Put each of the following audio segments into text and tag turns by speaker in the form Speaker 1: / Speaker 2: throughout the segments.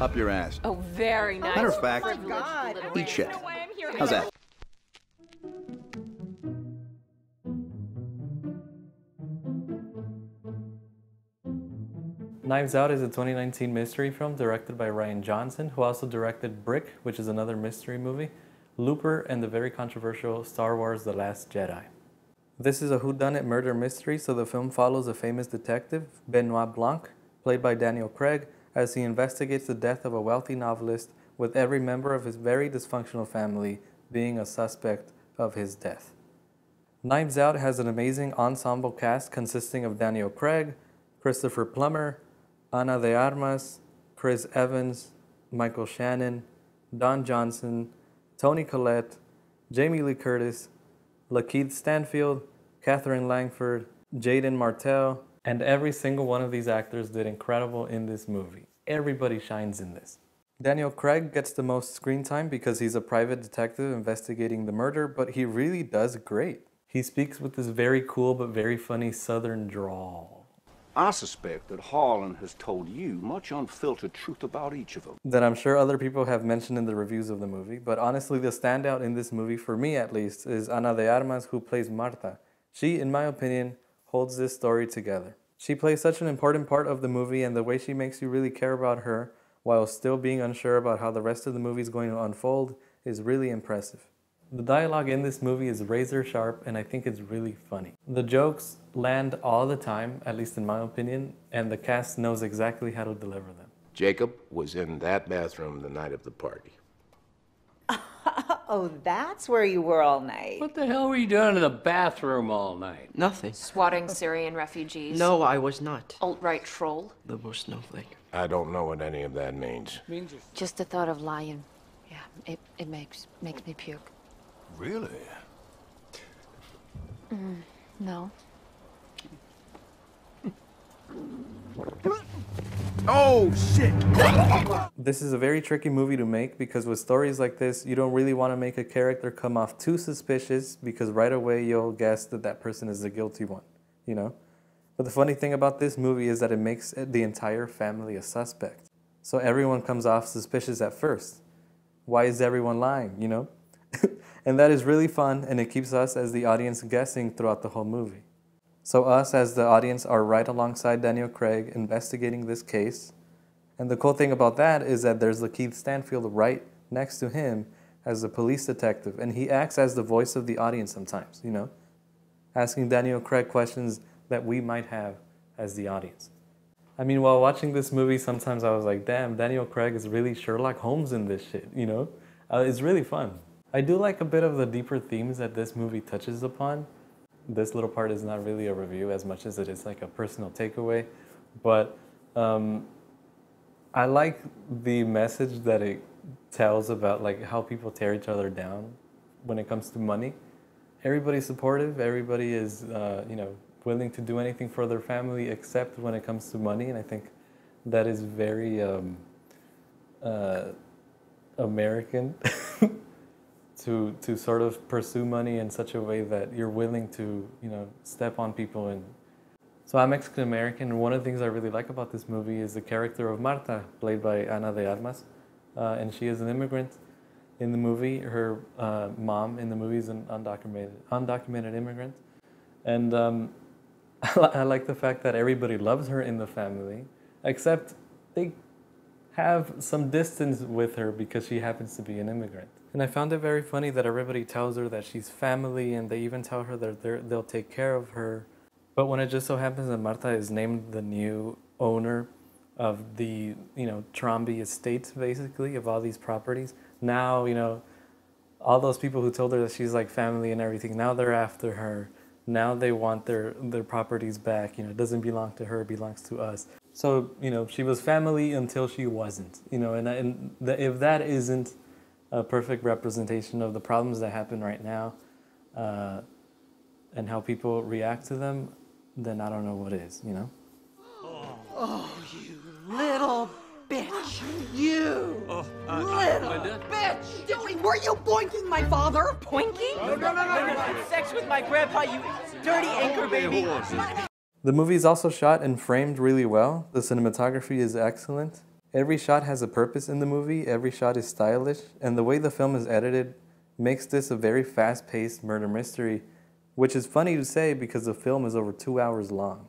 Speaker 1: Up your ass.
Speaker 2: Oh, very nice.
Speaker 1: Matter of fact,
Speaker 2: Oh my God.
Speaker 1: eat shit. How's that?
Speaker 3: Knives Out is a 2019 mystery film directed by Rian Johnson, who also directed Brick, which is another mystery movie, Looper, and the very controversial Star Wars The Last Jedi. This is a whodunit murder mystery, so the film follows a famous detective, Benoit Blanc, played by Daniel Craig, as he investigates the death of a wealthy novelist, with every member of his very dysfunctional family being a suspect of his death. Knives Out has an amazing ensemble cast consisting of Daniel Craig, Christopher Plummer, Ana de Armas, Chris Evans, Michael Shannon, Don Johnson, Toni Collette, Jamie Lee Curtis, Lakeith Stanfield, Catherine Langford, Jaden Martell, and every single one of these actors did incredible in this movie. Everybody shines in this. Daniel Craig gets the most screen time because he's a private detective investigating the murder, but he really does great. He speaks with this very cool but very funny southern drawl.
Speaker 4: I suspect that Harlan has told you much unfiltered truth about each of them.
Speaker 3: That I'm sure other people have mentioned in the reviews of the movie, but honestly the standout in this movie, for me at least, is Ana de Armas, who plays Marta. She, in my opinion, holds this story together. She plays such an important part of the movie, and the way she makes you really care about her while still being unsure about how the rest of the movie is going to unfold is really impressive. The dialogue in this movie is razor sharp, and I think it's really funny. The jokes land all the time, at least in my opinion, and the cast knows exactly how to deliver them.
Speaker 5: Jacob was in that bathroom the night of the party.
Speaker 6: Oh, that's where you were all night.
Speaker 7: What the hell were you doing in the bathroom all night?
Speaker 8: Nothing.
Speaker 2: Swatting Syrian refugees.
Speaker 8: No, I was not.
Speaker 2: Alt-right troll.
Speaker 8: The worst snowflake.
Speaker 5: I don't know what any of that means.
Speaker 2: Just the thought of lying. Yeah, it makes me puke.
Speaker 4: Really?
Speaker 2: No.
Speaker 1: Oh, shit!
Speaker 3: This is a very tricky movie to make because with stories like this, you don't really want to make a character come off too suspicious because right away you'll guess that that person is the guilty one, you know? But the funny thing about this movie is that it makes the entire family a suspect. So everyone comes off suspicious at first. Why is everyone lying, you know? And that is really fun, and it keeps us as the audience guessing throughout the whole movie. So us as the audience are right alongside Daniel Craig investigating this case. And the cool thing about that is that there's Lakeith Stanfield right next to him as a police detective, and he acts as the voice of the audience sometimes, you know, asking Daniel Craig questions that we might have as the audience. I mean, while watching this movie, sometimes I was like, damn, Daniel Craig is really Sherlock Holmes in this shit, you know? It's really fun. I do like a bit of the deeper themes that this movie touches upon. This little part is not really a review as much as it is like a personal takeaway, but I like the message that it tells about like how people tear each other down when it comes to money. Everybody's supportive, everybody is you know, willing to do anything for their family except when it comes to money, and I think that is very American. to sort of pursue money in such a way that you're willing to, you know, step on people. And so I'm Mexican American, and one of the things I really like about this movie is the character of Marta, played by Ana de Armas, and she is an immigrant in the movie. Her mom in the movie is an undocumented immigrant, and I like the fact that everybody loves her in the family, except they have some distance with her because she happens to be an immigrant. And I found it very funny that everybody tells her that she's family, and they even tell her that they'll take care of her. But when it just so happens that Marta is named the new owner of the, you know, Trombi estate, basically, of all these properties, now, you know, all those people who told her that she's like family and everything, now they're after her. Now they want their properties back. You know, it doesn't belong to her, it belongs to us. So, you know, she was family until she wasn't, you know, if that isn't a perfect representation of the problems that happen right now and how people react to them, then I don't know what is, you know?
Speaker 6: Oh, you little bitch. You little bitch. Doing, were you boinking my father?
Speaker 9: Boinking? No. Sex with my grandpa, you dirty anchor baby.
Speaker 3: The movie is also shot and framed really well. The cinematography is excellent. Every shot has a purpose in the movie, every shot is stylish, and the way the film is edited makes this a very fast-paced murder mystery, which is funny to say because the film is over 2 hours long.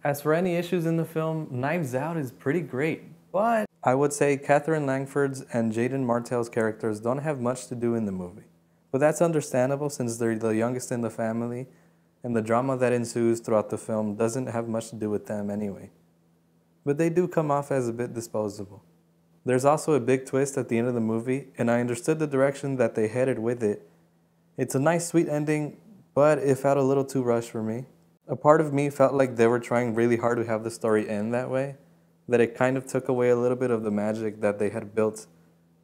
Speaker 3: As for any issues in the film, Knives Out is pretty great, but I would say Catherine Langford's and Jaden Martell's characters don't have much to do in the movie. But that's understandable since they're the youngest in the family, and the drama that ensues throughout the film doesn't have much to do with them anyway. But they do come off as a bit disposable. There's also a big twist at the end of the movie, and I understood the direction that they headed with it. It's a nice sweet ending, but it felt a little too rushed for me. A part of me felt like they were trying really hard to have the story end that way, that it kind of took away a little bit of the magic that they had built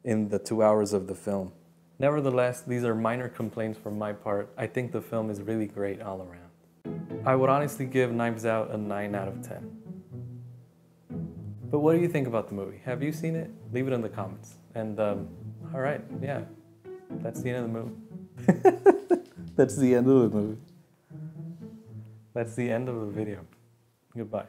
Speaker 3: in the 2 hours of the film. Nevertheless, these are minor complaints from my part. I think the film is really great all around. I would honestly give Knives Out a 9 out of 10. But what do you think about the movie? Have you seen it? Leave it in the comments. And, all right, yeah, that's the end of the movie. That's the end of the movie. That's the end of the video. Goodbye.